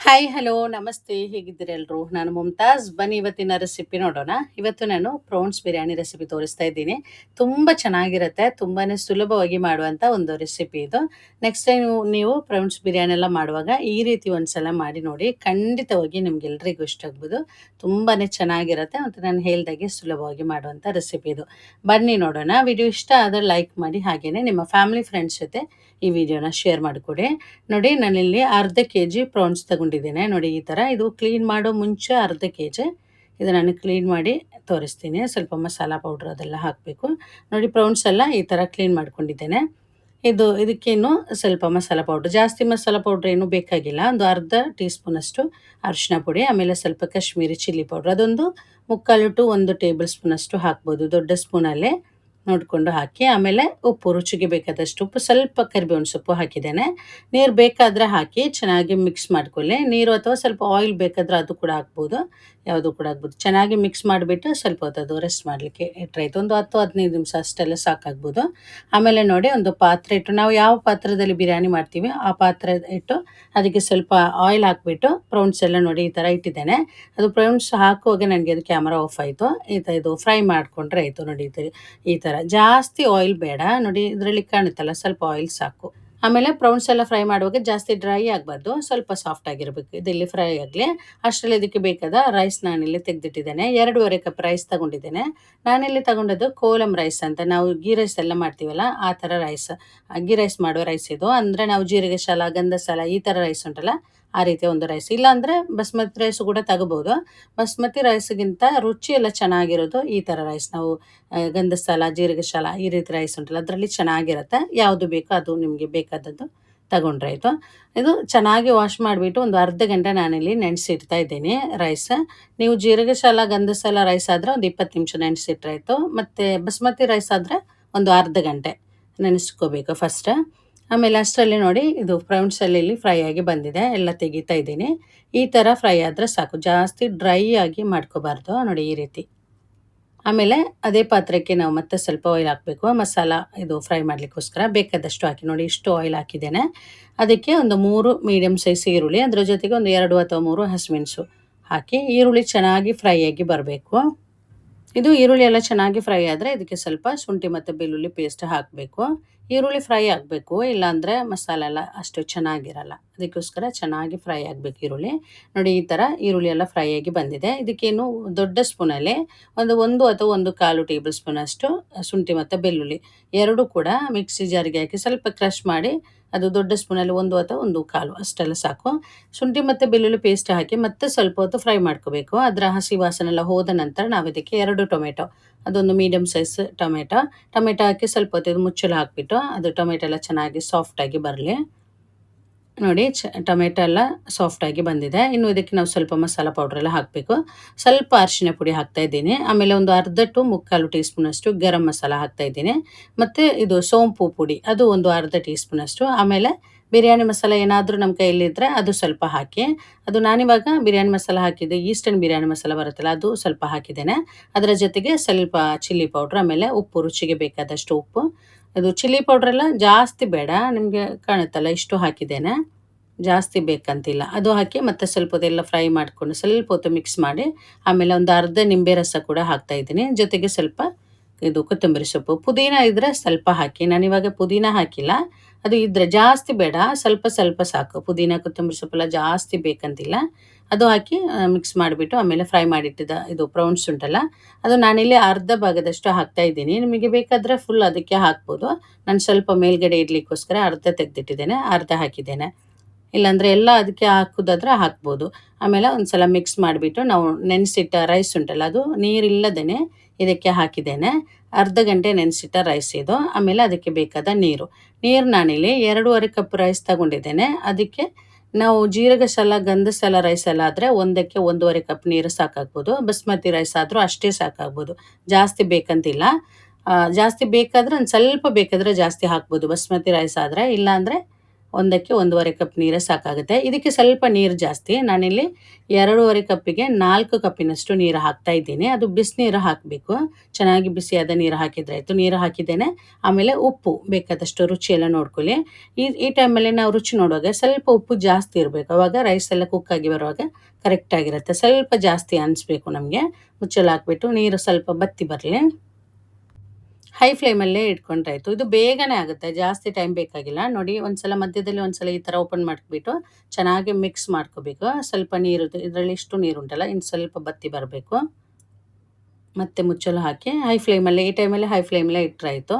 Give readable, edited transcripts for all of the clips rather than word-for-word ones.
Hi hello ನಮಸ್ತೆ ಹೇಗಿದ್ದೀರಿ ಎಲ್ರು ನಾನು ಮುಮ್ತಾಜ್ ಬನ್ನಿ ಇವತ್ತಿನ ರೆಸಿಪಿ ನೋಡೋಣ. ಇವತ್ತು ನಾನು ಪ್ರೌನ್ಸ್ ಬಿರಿಯಾನಿ ರೆಸಿಪಿ ತೋರಿಸ್ತಾ ಇದ್ದೀನಿ. ತುಂಬ ಚೆನ್ನಾಗಿರುತ್ತೆ, ತುಂಬಾನೇ ಸುಲಭವಾಗಿ ಮಾಡುವಂಥ ಒಂದು ರೆಸಿಪಿ ಇದು. ನೆಕ್ಸ್ಟ್ ಟೈಮ್ ನೀವು ಪ್ರೌನ್ಸ್ ಬಿರಿಯಾನಿ ಎಲ್ಲ ಮಾಡುವಾಗ ಈ ರೀತಿ ಒಂದ್ಸಲ ಮಾಡಿ ನೋಡಿ, ಖಂಡಿತವಾಗಿ ನಿಮ್ಗೆಲ್ರಿಗೂ ಇಷ್ಟ ಆಗ್ಬೋದು. ತುಂಬಾನೇ ಚೆನ್ನಾಗಿರುತ್ತೆ ಮತ್ತು ನಾನು ಹೇಳ್ದಾಗೆ ಸುಲಭವಾಗಿ ಮಾಡುವಂಥ ರೆಸಿಪಿ ಇದು. ಬನ್ನಿ ನೋಡೋಣ. ವಿಡಿಯೋ ಇಷ್ಟ ಆದರೆ ಲೈಕ್ ಮಾಡಿ, ಹಾಗೆಯೇ ನಿಮ್ಮ ಫ್ಯಾಮಿಲಿ ಫ್ರೆಂಡ್ಸ್ ಜೊತೆ ಈ ವಿಡಿಯೋನ ಶೇರ್ ಮಾಡಿಕೊಡಿ. ನೋಡಿ ನಾನಿಲ್ಲಿ ಅರ್ಧ ಕೆ ಜಿ ಪ್ರಾನ್ಸ್ ತಗೊಂಡಿದ್ದೇನೆ. ನೋಡಿ ಈ ಥರ ಇದು ಕ್ಲೀನ್ ಮಾಡೋ ಮುಂಚೆ ಅರ್ಧ ಕೆ ಜಿ ಇದು ನಾನು ಕ್ಲೀನ್ ಮಾಡಿ ತೋರಿಸ್ತೀನಿ. ಸ್ವಲ್ಪ ಮಸಾಲ ಪೌಡ್ರ್ ಅದೆಲ್ಲ ಹಾಕಬೇಕು. ನೋಡಿ ಪ್ರೌನ್ಸ್ ಎಲ್ಲ ಈ ಥರ ಕ್ಲೀನ್ ಮಾಡ್ಕೊಂಡಿದ್ದೇನೆ. ಇದಕ್ಕೇನು ಸ್ವಲ್ಪ ಮಸಾಲ ಪೌಡ್ರ್, ಜಾಸ್ತಿ ಮಸಾಲ ಪೌಡ್ರ್ ಏನು ಬೇಕಾಗಿಲ್ಲ. ಒಂದು ಅರ್ಧ ಟೀ ಸ್ಪೂನಷ್ಟು ಅರಿಶಿನ ಪುಡಿ, ಆಮೇಲೆ ಸ್ವಲ್ಪ ಕಾಶ್ಮೀರಿ ಚಿಲ್ಲಿ ಪೌಡ್ರ್ ಅದೊಂದು 3/4 ಟು 1 ಟೇಬಲ್ ಸ್ಪೂನಷ್ಟು ಹಾಕ್ಬೋದು. ದೊಡ್ಡ ಸ್ಪೂನಲ್ಲೇ ನೋಡಿಕೊಂಡು ಹಾಕಿ, ಆಮೇಲೆ ಉಪ್ಪು, ರುಚಿಗೆ ಬೇಕಾದಷ್ಟು ಉಪ್ಪು, ಸ್ವಲ್ಪ ಕರಿಬೇವಿನ ಸೊಪ್ಪು ಹಾಕಿದ್ದೇನೆ. ನೀರು ಬೇಕಾದರೆ ಹಾಕಿ ಚೆನ್ನಾಗಿ ಮಿಕ್ಸ್ ಮಾಡ್ಕೊಳ್ಳಿ. ನೀರು ಅಥವಾ ಸ್ವಲ್ಪ ಆಯಿಲ್ ಬೇಕಾದರೆ ಅದು ಕೂಡ ಹಾಕ್ಬೋದು, ಯಾವುದು ಕೂಡ ಆಗ್ಬೋದು. ಚೆನ್ನಾಗಿ ಮಿಕ್ಸ್ ಮಾಡಿಬಿಟ್ಟು ಸ್ವಲ್ಪ ಹೊತ್ತು ಅದು ರೆಸ್ಟ್ ಮಾಡಲಿಕ್ಕೆ ಇಟ್ಟರಾಯ್ತು. ಒಂದು 10-15 ನಿಮಿಷ ಅಷ್ಟೆಲ್ಲ ಸಾಕಾಗ್ಬೋದು. ಆಮೇಲೆ ನೋಡಿ ಒಂದು ಪಾತ್ರೆ ಇಟ್ಟು, ನಾವು ಯಾವ ಪಾತ್ರದಲ್ಲಿ ಬಿರಿಯಾನಿ ಮಾಡ್ತೀವಿ ಆ ಪಾತ್ರೆ ಇಟ್ಟು ಅದಕ್ಕೆ ಸ್ವಲ್ಪ ಆಯಿಲ್ ಹಾಕಿಬಿಟ್ಟು ಪ್ರೌನ್ಸ್ ಎಲ್ಲ ನೋಡಿ ಈ ಥರ ಇಟ್ಟಿದ್ದೇನೆ. ಅದು ಪ್ರೌನ್ಸ್ ಹಾಕುವಾಗ ನನಗೆ ಅದು ಕ್ಯಾಮರಾ ಆಫ್ ಆಯಿತು. ಇದು ಫ್ರೈ ಮಾಡಿಕೊಂಡ್ರೆ ಆಯಿತು. ನೋಡಿ ಈ ಥರ ಜಾಸ್ತಿ ಆಯಿಲ್ ಬೇಡ. ನೋಡಿ ಇದರಲ್ಲಿ ಕಾಣುತ್ತಲ್ಲ, ಸ್ವಲ್ಪ ಆಯಿಲ್ ಸಾಕು. ಆಮೇಲೆ ಪ್ರೌನ್ಸ್ ಎಲ್ಲ ಫ್ರೈ ಮಾಡುವಾಗ ಜಾಸ್ತಿ ಡ್ರೈ ಆಗಬಾರ್ದು, ಸ್ವಲ್ಪ ಸಾಫ್ಟ್ ಆಗಿರಬೇಕು. ಇದರಲ್ಲಿ ಫ್ರೈ ಆಗಲಿ ಅಷ್ಟರಲ್ಲಿ ಇದಕ್ಕೆ ಬೇಕಾದ ರೈಸ್ ನಾನಿಲ್ಲಿ ತೆಗೆದಿಟ್ಟಿದ್ದೇನೆ. 2.5 ಕಪ್ ರೈಸ್ ತಗೊಂಡಿದ್ದೇನೆ. ನಾನಿಲ್ಲಿ ತಗೊಂಡದ್ದು ಕೋಲಂ ರೈಸ್ ಅಂತ, ನಾವು ಗೀ ರೈಸ್ ಎಲ್ಲ ಮಾಡ್ತೀವಲ್ಲ ಆ ಥರ ರೈಸ್, ಗೀ ರೈಸ್ ಮಾಡುವ ರೈಸ್ ಇದು. ಅಂದರೆ ನಾವು ಜೀರಿಗೆ ಶಾಲ, ಗಂಧಸಾಲ ಈ ಥರ ರೈಸ್ ಉಂಟಲ್ಲ ಆ ರೀತಿಯ ಒಂದು ರೈಸ್. ಇಲ್ಲಾಂದರೆ ಬಸ್ಮತಿ ರೈಸ್ ಕೂಡ ತಗೋಬೋದು. ಬಸ್ಮತಿ ರೈಸ್ಗಿಂತ ರುಚಿ ಎಲ್ಲ ಚೆನ್ನಾಗಿರೋದು ಈ ಥರ ರೈಸ್. ನಾವು ಗಂಧಸಾಲ, ಜೀರಿಗೆ ಶಾಲ ಈ ರೀತಿ ರೈಸ್ ಉಂಟಲ್ಲ ಅದರಲ್ಲಿ ಚೆನ್ನಾಗಿರುತ್ತೆ. ಯಾವುದು ಬೇಕೋ ಅದು ನಿಮಗೆ ಬೇಕಾದದ್ದು ತಗೊಂಡ್ರೆ ಆಯಿತು. ಇದು ಚೆನ್ನಾಗಿ ವಾಶ್ ಮಾಡಿಬಿಟ್ಟು ಒಂದು ಅರ್ಧ ಗಂಟೆ ನಾನಿಲ್ಲಿ ನೆನೆಸಿಡ್ತಾ ಇದ್ದೀನಿ ರೈಸ್. ನೀವು ಜೀರಿಗೆ ಶಾಲ, ಗಂಧಸಾಲ ರೈಸ್ ಆದರೆ ಒಂದು 20 ನಿಮಿಷ ನೆನೆಸಿಟ್ರಾಯ್ತು. ಮತ್ತು ಬಸ್ಮತಿ ರೈಸ್ ಆದರೆ ಒಂದು ಅರ್ಧ ಗಂಟೆ ನೆನೆಸ್ಕೋಬೇಕು ಫಸ್ಟ್. ಆಮೇಲೆ ಅಷ್ಟರಲ್ಲಿ ನೋಡಿ ಇದು ಪ್ರೌನ್ಸ್ ಇಲ್ಲಿ ಫ್ರೈ ಆಗಿ ಬಂದಿದೆ, ಎಲ್ಲ ತೆಗಿತಾ ಇದ್ದೀನಿ. ಈ ಥರ ಫ್ರೈ ಆದರೆ ಸಾಕು, ಜಾಸ್ತಿ ಡ್ರೈ ಆಗಿ ಮಾಡ್ಕೋಬಾರ್ದು. ನೋಡಿ ಈ ರೀತಿ. ಆಮೇಲೆ ಅದೇ ಪಾತ್ರಕ್ಕೆ ನಾವು ಮತ್ತೆ ಸ್ವಲ್ಪ ಆಯಿಲ್ ಹಾಕಬೇಕು. ಮಸಾಲ ಇದು ಫ್ರೈ ಮಾಡಲಿಕ್ಕೋಸ್ಕರ ಬೇಕಾದಷ್ಟು ಹಾಕಿ, ನೋಡಿ ಇಷ್ಟು ಆಯಿಲ್ ಹಾಕಿದ್ದೇನೆ. ಅದಕ್ಕೆ ಒಂದು 3 ಮೀಡಿಯಮ್ ಸೈಜ್ ಈರುಳ್ಳಿ, ಅದರ ಜೊತೆಗೆ ಒಂದು 2 ಅಥವಾ 3 ಹಸಿಮೆಣಸು ಹಾಕಿ, ಈರುಳ್ಳಿ ಚೆನ್ನಾಗಿ ಫ್ರೈ ಆಗಿ ಬರಬೇಕು. ಇದು ಈರುಳ್ಳಿ ಎಲ್ಲ ಚೆನ್ನಾಗಿ ಫ್ರೈ ಆದರೆ ಇದಕ್ಕೆ ಸ್ವಲ್ಪ ಶುಂಠಿ ಮತ್ತು ಬೆಳ್ಳುಳ್ಳಿ ಪೇಸ್ಟ್ ಹಾಕಬೇಕು. ಈರುಳ್ಳಿ ಫ್ರೈ ಆಗಬೇಕು, ಇಲ್ಲಾಂದರೆ ಮಸಾಲೆ ಎಲ್ಲ ಅಷ್ಟು ಚೆನ್ನಾಗಿರಲ್ಲ. ಅದಕ್ಕೋಸ್ಕರ ಚೆನ್ನಾಗಿ ಫ್ರೈ ಆಗಬೇಕು ಈರುಳ್ಳಿ. ನೋಡಿ ಈ ಥರ ಈರುಳ್ಳಿ ಎಲ್ಲ ಫ್ರೈ ಆಗಿ ಬಂದಿದೆ. ಇದಕ್ಕೇನು ದೊಡ್ಡ ಸ್ಪೂನಲ್ಲಿ ಒಂದು ಅಥವಾ 1/4 ಟೇಬಲ್ ಸ್ಪೂನಷ್ಟು ಶುಂಠಿ ಮತ್ತು ಬೆಳ್ಳುಳ್ಳಿ ಎರಡೂ ಕೂಡ ಮಿಕ್ಸಿ ಜಾರಿಗೆ ಹಾಕಿ ಸ್ವಲ್ಪ ಕ್ರಷ್ ಮಾಡಿ, ಅದು ದೊಡ್ಡ ಸ್ಪೂನಲ್ಲಿ 1 ಅಥವಾ 1/4 ಅಷ್ಟೆಲ್ಲ ಸಾಕು. ಶುಂಠಿ ಮತ್ತು ಬೆಳ್ಳುಳ್ಳಿ ಪೇಸ್ಟ್ ಹಾಕಿ ಮತ್ತೆ ಸ್ವಲ್ಪ ಹೊತ್ತು ಫ್ರೈ ಮಾಡ್ಕೋಬೇಕು. ಅದರ ಹಸಿ ವಾಸನೆ ಎಲ್ಲ ಹೋದ ನಂತರ ನಾವು ಇದಕ್ಕೆ 2 ಟೊಮೆಟೊ, ಅದೊಂದು ಮೀಡಿಯಮ್ ಸೈಜ್ ಟೊಮೆಟೊ ಹಾಕಿ ಸ್ವಲ್ಪ ಹೊತ್ತು ಮುಚ್ಚಳ ಹಾಕಿಬಿಟ್ಟು ಅದು ಟೊಮೆಟೊ ಎಲ್ಲ ಚೆನ್ನಾಗಿ ಸಾಫ್ಟಾಗಿ ಬರಲಿ. ನೋಡಿ ಟೊಮೆಟೊ ಎಲ್ಲ ಸಾಫ್ಟಾಗಿ ಬಂದಿದೆ. ಇನ್ನು ಇದಕ್ಕೆ ನಾವು ಸ್ವಲ್ಪ ಮಸಾಲ ಪೌಡ್ರ್ ಎಲ್ಲ ಹಾಕಬೇಕು. ಸ್ವಲ್ಪ ಅರಿಶಿನ ಪುಡಿ ಹಾಕ್ತಾಯಿದ್ದೀನಿ. ಆಮೇಲೆ ಒಂದು ಅರ್ಧ ಟು 3/4 ಟೀ ಸ್ಪೂನಷ್ಟು ಗರಂ ಮಸಾಲ ಹಾಕ್ತಾಯಿದ್ದೀನಿ. ಮತ್ತು ಇದು ಸೋಂಪು ಪುಡಿ ಅದು ಒಂದು ಅರ್ಧ ಟೀ ಸ್ಪೂನಷ್ಟು. ಆಮೇಲೆ ಬಿರಿಯಾನಿ ಮಸಾಲ ಏನಾದರೂ ನಮ್ಮ ಕೈಯಲ್ಲಿದ್ದರೆ ಅದು ಸ್ವಲ್ಪ ಹಾಕಿ. ಅದು ನಾನಿವಾಗ ಬಿರಿಯಾನಿ ಮಸಾಲ ಹಾಕಿದ್ದೆ, ಈಸ್ಟರ್ನ್ ಬಿರಿಯಾನಿ ಮಸಾಲ ಬರುತ್ತಲ್ಲ ಅದು ಸ್ವಲ್ಪ ಹಾಕಿದ್ದೇನೆ. ಅದರ ಜೊತೆಗೆ ಸ್ವಲ್ಪ ಚಿಲ್ಲಿ ಪೌಡ್ರ್, ಆಮೇಲೆ ಉಪ್ಪು, ರುಚಿಗೆ ಬೇಕಾದಷ್ಟು ಉಪ್ಪು. ಅದು ಚಿಲ್ಲಿ ಪೌಡ್ರೆಲ್ಲ ಜಾಸ್ತಿ ಬೇಡ, ನಿಮಗೆ ಕಾಣುತ್ತಲ್ಲ ಇಷ್ಟು ಹಾಕಿದ್ದೇನೆ, ಜಾಸ್ತಿ ಬೇಕಂತಿಲ್ಲ. ಅದು ಹಾಕಿ ಮತ್ತೆ ಸ್ವಲ್ಪ ಹೊತ್ತೆಲ್ಲ ಫ್ರೈ ಮಾಡಿಕೊಂಡು ಸ್ವಲ್ಪ ಹೊತ್ತು ಮಿಕ್ಸ್ ಮಾಡಿ, ಆಮೇಲೆ ಒಂದು ಅರ್ಧ ನಿಂಬೆ ರಸ ಕೂಡ ಹಾಕ್ತಾಯಿದ್ದೀನಿ. ಜೊತೆಗೆ ಸ್ವಲ್ಪ ಇದು ಕೊತ್ತಂಬರಿ ಸೊಪ್ಪು, ಪುದೀನ ಇದ್ದರೆ ಸ್ವಲ್ಪ ಹಾಕಿ. ನಾನಿವಾಗ ಪುದೀನ ಹಾಕಿಲ್ಲ, ಅದು ಇದ್ದರೆ ಜಾಸ್ತಿ ಬೇಡ, ಸ್ವಲ್ಪ ಸ್ವಲ್ಪ ಸಾಕು. ಪುದೀನ, ಕೊತ್ತಂಬರಿ ಸೊಪ್ಪೆಲ್ಲ ಜಾಸ್ತಿ ಬೇಕಂತಿಲ್ಲ. ಅದು ಹಾಕಿ ಮಿಕ್ಸ್ ಮಾಡಿಬಿಟ್ಟು ಆಮೇಲೆ ಫ್ರೈ ಮಾಡಿಟ್ಟಿದ್ದ ಇದು ಪ್ರೌನ್ಸ್ ಉಂಟಲ್ಲ ಅದು ನಾನಿಲ್ಲಿ ಅರ್ಧ ಭಾಗದಷ್ಟು ಹಾಕ್ತಾಯಿದ್ದೀನಿ. ನಿಮಗೆ ಬೇಕಾದರೆ ಫುಲ್ ಅದಕ್ಕೆ ಹಾಕ್ಬೋದು. ನಾನು ಸ್ವಲ್ಪ ಮೇಲ್ಗಡೆ ಇಡ್ಲಿಕ್ಕೋಸ್ಕರ ಅರ್ಧ ತೆಗೆದಿಟ್ಟಿದ್ದೇನೆ, ಅರ್ಧ ಹಾಕಿದ್ದೇನೆ. ಇಲ್ಲಾಂದರೆ ಎಲ್ಲ ಅದಕ್ಕೆ ಹಾಕೋದಾದ್ರೆ ಹಾಕ್ಬೋದು. ಆಮೇಲೆ ಒಂದು ಸಲ ಮಿಕ್ಸ್ ಮಾಡಿಬಿಟ್ಟು ನಾವು ನೆನೆಸಿಟ್ಟ ರೈಸ್ ಉಂಟಲ್ಲ ಅದು ನೀರಿಲ್ಲದೇ ಇದಕ್ಕೆ ಹಾಕಿದ್ದೇನೆ. ಅರ್ಧ ಗಂಟೆ ನೆನೆಸಿಟ್ಟ ರೈಸ್ ಇದು. ಆಮೇಲೆ ಅದಕ್ಕೆ ಬೇಕಾದ ನೀರು ನಾನಿಲ್ಲಿ 2.5 ಕಪ್ ರೈಸ್ ತಗೊಂಡಿದ್ದೇನೆ. ಅದಕ್ಕೆ ನಾವು ಜೀರಿಗೆ ಗಂಧಸಾಲ ರೈಸ್ ಎಲ್ಲ ಆದರೆ 1.5 ಕಪ್ ನೀರು ಸಾಕಾಗ್ಬೋದು. ಬಸ್ಮತಿ ರೈಸ್ ಆದರೂ ಅಷ್ಟೇ ಸಾಕಾಗ್ಬೋದು, ಜಾಸ್ತಿ ಬೇಕಂತಿಲ್ಲ. ಜಾಸ್ತಿ ಬೇಕಾದರೆ ಒಂದು ಸ್ವಲ್ಪ ಬೇಕಾದರೆ ಜಾಸ್ತಿ ಹಾಕ್ಬೋದು ಬಸ್ಮತಿ ರೈಸ್ ಆದರೆ. ಇಲ್ಲಾಂದರೆ ಒಂದಕ್ಕೆ 1.5 ಕಪ್ ನೀರೇ ಸಾಕಾಗುತ್ತೆ. ಇದಕ್ಕೆ ಸ್ವಲ್ಪ ನೀರು ಜಾಸ್ತಿ. ನಾನಿಲ್ಲಿ 2.5 ಕಪ್ಪಿಗೆ 4 ಕಪ್ಪಿನಷ್ಟು ನೀರು ಹಾಕ್ತಾ ಇದ್ದೀನಿ. ಅದು ಬಿಸಿನೀರು ಹಾಕಬೇಕು. ಚೆನ್ನಾಗಿ ಬಿಸಿಯಾದ ನೀರು ಹಾಕಿದ್ರೆ ಆಯಿತು. ನೀರು ಹಾಕಿದ್ದೇನೆ. ಆಮೇಲೆ ಉಪ್ಪು ಬೇಕಾದಷ್ಟು ರುಚಿ ಎಲ್ಲ ನೋಡ್ಕೊಳ್ಳಿ. ಈ ಟೈಮಲ್ಲಿ ನಾವು ರುಚಿ ನೋಡುವಾಗ ಸ್ವಲ್ಪ ಉಪ್ಪು ಜಾಸ್ತಿ ಇರಬೇಕು. ಆವಾಗ ರೈಸ್ ಎಲ್ಲ ಕುಕ್ ಆಗಿ ಬರುವಾಗ ಕರೆಕ್ಟಾಗಿರುತ್ತೆ. ಸ್ವಲ್ಪ ಜಾಸ್ತಿ ಅನಿಸ್ಬೇಕು ನಮಗೆ. ಮುಚ್ಚಳ ಹಾಕ್ಬಿಟ್ಟು ನೀರು ಸ್ವಲ್ಪ ಬತ್ತಿ ಬರಲಿ. ಹೈ ಫ್ಲೇಮಲ್ಲೇ ಇಟ್ಕೊಂಡ್ರಾಯ್ತು. ಇದು ಬೇಗನೆ ಆಗುತ್ತೆ, ಜಾಸ್ತಿ ಟೈಮ್ ಬೇಕಾಗಿಲ್ಲ. ನೋಡಿ, ಒಂದ್ಸಲ ಮಧ್ಯದಲ್ಲಿ ಒಂದ್ಸಲ ಈ ಥರ ಓಪನ್ ಮಾಡಿಬಿಟ್ಟು ಚೆನ್ನಾಗಿ ಮಿಕ್ಸ್ ಮಾಡ್ಕೋಬೇಕು. ಸ್ವಲ್ಪ ನೀರು ಇದರಲ್ಲಿ ಇಷ್ಟು ನೀರು ಉಂಟಲ್ಲ, ಇನ್ನು ಸ್ವಲ್ಪ ಬತ್ತಿ ಬರಬೇಕು. ಮತ್ತೆ ಮುಚ್ಚಳ ಹಾಕಿ ಹೈ ಫ್ಲೇಮಲ್ಲೇ, ಈ ಟೈಮಲ್ಲಿ ಹೈ ಫ್ಲೇಮಲ್ಲೇ ಇಟ್ಟರಾಯಿತು.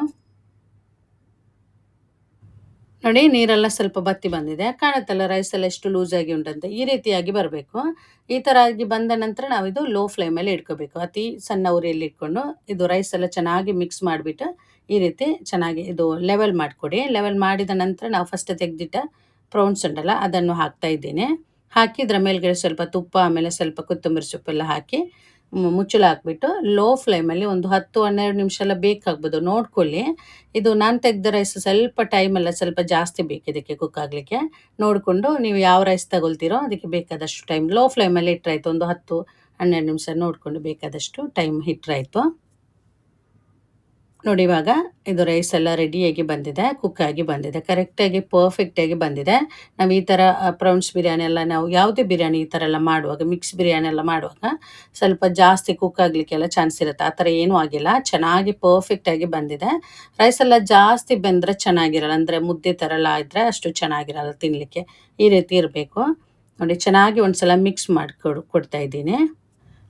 ನೋಡಿ, ನೀರೆಲ್ಲ ಸ್ವಲ್ಪ ಬತ್ತಿ ಬಂದಿದೆ. ಕಾಣುತ್ತಲ್ಲ ರೈಸ್ ಎಲ್ಲ ಎಷ್ಟು ಲೂಸಾಗಿ ಉಂಟಂತೆ. ಈ ರೀತಿಯಾಗಿ ಬರಬೇಕು. ಈ ಥರ ಆಗಿ ಬಂದ ನಂತರ ನಾವಿದು ಲೋ ಫ್ಲೇಮಲ್ಲಿ ಇಟ್ಕೋಬೇಕು. ಅತಿ ಸಣ್ಣ ಉರಿಯಲ್ಲಿ ಇಟ್ಕೊಂಡು ಇದು ರೈಸ್ ಎಲ್ಲ ಚೆನ್ನಾಗಿ ಮಿಕ್ಸ್ ಮಾಡಿಬಿಟ್ಟು ಈ ರೀತಿ ಚೆನ್ನಾಗಿ ಇದು ಲೆವೆಲ್ ಮಾಡಿಕೊಡಿ. ಲೆವೆಲ್ ಮಾಡಿದ ನಂತರ ನಾವು ಫಸ್ಟ್ ತೆಗೆದಿಟ್ಟ ಪ್ರೌನ್ಸ್ ಉಂಟಲ್ಲ ಅದನ್ನು ಹಾಕ್ತಾ ಇದ್ದೀನಿ. ಹಾಕಿ ಇದರ ಮೇಲ್ಗಡೆ ಸ್ವಲ್ಪ ತುಪ್ಪ, ಆಮೇಲೆ ಸ್ವಲ್ಪ ಕೊತ್ತಂಬರಿ ಸೊಪ್ಪೆಲ್ಲ ಹಾಕಿ ಮುಚ್ಚಳ ಹಾಕ್ಬಿಟ್ಟು ಲೋ ಫ್ಲೇಮಲ್ಲಿ ಒಂದು 10-12 ನಿಮಿಷ ಎಲ್ಲ ಬೇಕಾಗ್ಬೋದು, ನೋಡ್ಕೊಳ್ಳಿ. ಇದು ನಾನು ತೆಗೆದ ರೈಸ್ ಸ್ವಲ್ಪ ಟೈಮೆಲ್ಲ ಸ್ವಲ್ಪ ಜಾಸ್ತಿ ಬೇಕು ಇದಕ್ಕೆ ಕುಕ್ ಆಗಲಿಕ್ಕೆ. ನೋಡಿಕೊಂಡು ನೀವು ಯಾವ ರೈಸ್ ತಗೊಳ್ತೀರೋ ಅದಕ್ಕೆ ಬೇಕಾದಷ್ಟು ಟೈಮ್ ಲೋ ಫ್ಲೇಮಲ್ಲಿ ಇಟ್ಟರಾಯ್ತು. ಒಂದು 10-12 ನಿಮಿಷ ನೋಡಿಕೊಂಡು ಬೇಕಾದಷ್ಟು ಟೈಮ್ ಇಟ್ಟರಾಯ್ತು. ನೋಡಿ, ಇವಾಗ ಇದು ರೈಸ್ ಎಲ್ಲ ರೆಡಿಯಾಗಿ ಬಂದಿದೆ, ಕುಕ್ ಆಗಿ ಬಂದಿದೆ, ಕರೆಕ್ಟಾಗಿ ಪರ್ಫೆಕ್ಟಾಗಿ ಬಂದಿದೆ. ನಾವು ಈ ಥರ ಪ್ರೌನ್ಸ್ ಬಿರಿಯಾನಿ ಎಲ್ಲ, ನಾವು ಯಾವುದೇ ಬಿರಿಯಾನಿ ಈ ಥರ ಎಲ್ಲ ಮಾಡುವಾಗ, ಮಿಕ್ಸ್ ಬಿರಿಯಾನಿ ಎಲ್ಲ ಮಾಡುವಾಗ ಸ್ವಲ್ಪ ಜಾಸ್ತಿ ಕುಕ್ ಆಗಲಿಕ್ಕೆಲ್ಲ ಚಾನ್ಸ್ ಇರುತ್ತೆ. ಆ ಥರ ಏನೂ ಆಗಿಲ್ಲ, ಚೆನ್ನಾಗಿ ಪರ್ಫೆಕ್ಟಾಗಿ ಬಂದಿದೆ. ರೈಸ್ ಎಲ್ಲ ಜಾಸ್ತಿ ಬೆಂದರೆ ಚೆನ್ನಾಗಿರಲ್ಲ, ಅಂದರೆ ಮುದ್ದೆ ಥರ ಎಲ್ಲ ಇದ್ದರೆ ಅಷ್ಟು ಚೆನ್ನಾಗಿರಲ್ಲ ತಿನ್ನಲಿಕ್ಕೆ. ಈ ರೀತಿ ಇರಬೇಕು. ನೋಡಿ, ಚೆನ್ನಾಗಿ ಒಂದು ಸಲ ಮಿಕ್ಸ್ ಕೊಡ್ತಾ ಇದ್ದೀನಿ.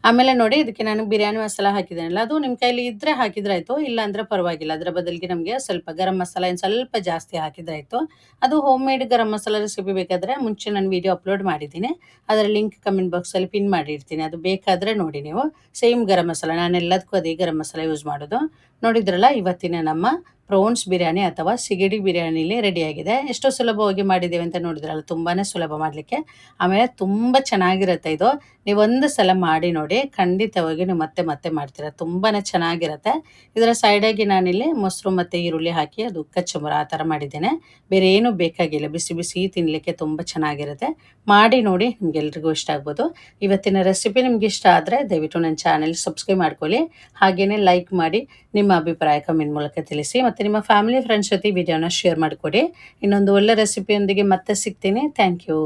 ಆಮೇಲೆ ನೋಡಿ, ಇದಕ್ಕೆ ನಾನು ಬಿರಿಯಾನಿ ಮಸಾಲ ಹಾಕಿದ್ದೇನಲ್ಲ, ಅದು ನಿಮ್ಮ ಕೈಲಿ ಇದ್ದರೆ ಹಾಕಿದ್ರಾಯ್ತು, ಇಲ್ಲ ಅಂದರೆ ಪರವಾಗಿಲ್ಲ. ಅದರ ಬದಲಿಗೆ ನಮಗೆ ಸ್ವಲ್ಪ ಗರಂ ಮಸಾಲ ಏನು ಸ್ವಲ್ಪ ಜಾಸ್ತಿ ಹಾಕಿದ್ರಾಯ್ತು. ಅದು home made garam masala recipe ಬೇಕಾದರೆ ಮುಂಚೆ ನಾನು ವಿಡಿಯೋ ಅಪ್ಲೋಡ್ ಮಾಡಿದ್ದೀನಿ. ಅದರ ಲಿಂಕ್ ಕಮೆಂಟ್ ಬಾಕ್ಸಲ್ಲಿ ಪಿನ್ ಮಾಡಿರ್ತೀನಿ, ಅದು ಬೇಕಾದರೆ ನೋಡಿ ನೀವು. ಸೇಮ್ ಗರಂ ಮಸಾಲ, ನಾನು ಎಲ್ಲದಕ್ಕೂ ಅದೇ ಗರಂ ಮಸಾಲ ಯೂಸ್ ಮಾಡೋದು. ನೋಡಿದ್ರಲ್ಲ, ಇವತ್ತಿನ ನಮ್ಮ ಪ್ರೌನ್ಸ್ ಬಿರಿಯಾನಿ ಅಥವಾ ಸಿಗಡಿ ಬಿರಿಯಾನಿಲಿ ರೆಡಿಯಾಗಿದೆ. ಎಷ್ಟು ಸುಲಭವಾಗಿ ಮಾಡಿದ್ದೇವೆ ಅಂತ ನೋಡಿದ್ರಲ್ಲ, ತುಂಬಾ ಸುಲಭ ಮಾಡಲಿಕ್ಕೆ. ಆಮೇಲೆ ತುಂಬ ಚೆನ್ನಾಗಿರುತ್ತೆ ಇದು. ನೀವು ಒಂದು ಸಲ ಮಾಡಿ ನೋಡಿ, ಖಂಡಿತವಾಗಿ ನೀವು ಮತ್ತೆ ಮತ್ತೆ ಮಾಡ್ತೀರಾ. ತುಂಬಾ ಚೆನ್ನಾಗಿರುತ್ತೆ. ಇದರ ಸೈಡಾಗಿ ನಾನಿಲ್ಲಿ ಮೊಸರು ಮತ್ತು ಈರುಳ್ಳಿ ಹಾಕಿ ಅದು ಕಚ್ಚುಮರ ಆ ಥರ ಮಾಡಿದ್ದೇನೆ. ಬೇರೆ ಏನೂ ಬೇಕಾಗಿಲ್ಲ, ಬಿಸಿ ಬಿಸಿ ತಿನ್ನಲಿಕ್ಕೆ ತುಂಬ ಚೆನ್ನಾಗಿರುತ್ತೆ. ಮಾಡಿ ನೋಡಿ, ನಿಮಗೆಲ್ರಿಗೂ ಇಷ್ಟ ಆಗ್ಬೋದು. ಇವತ್ತಿನ ರೆಸಿಪಿ ನಿಮ್ಗೆ ಇಷ್ಟ ಆದರೆ ದಯವಿಟ್ಟು ನನ್ನ ಚಾನೆಲ್ ಸಬ್ಸ್ಕ್ರೈಬ್ ಮಾಡ್ಕೊಳ್ಳಿ. ಹಾಗೆಯೇ ಲೈಕ್ ಮಾಡಿ, ನಿಮ್ಮ ಅಭಿಪ್ರಾಯ ಕಮೆಂಟ್ ಮೂಲಕ ತಿಳಿಸಿ. ಮತ್ತು ನಿಮ್ಮ ಫ್ಯಾಮಿಲಿ ಫ್ರೆಂಡ್ಸ್ ಜೊತೆ ವಿಡಿಯೋನ ಶೇರ್ ಮಾಡಿಕೊಡಿ. ಇನ್ನೊಂದು ಒಳ್ಳೆ ರೆಸಿಪಿಯೊಂದಿಗೆ ಮತ್ತೆ ಸಿಗ್ತೀನಿ. Thank you.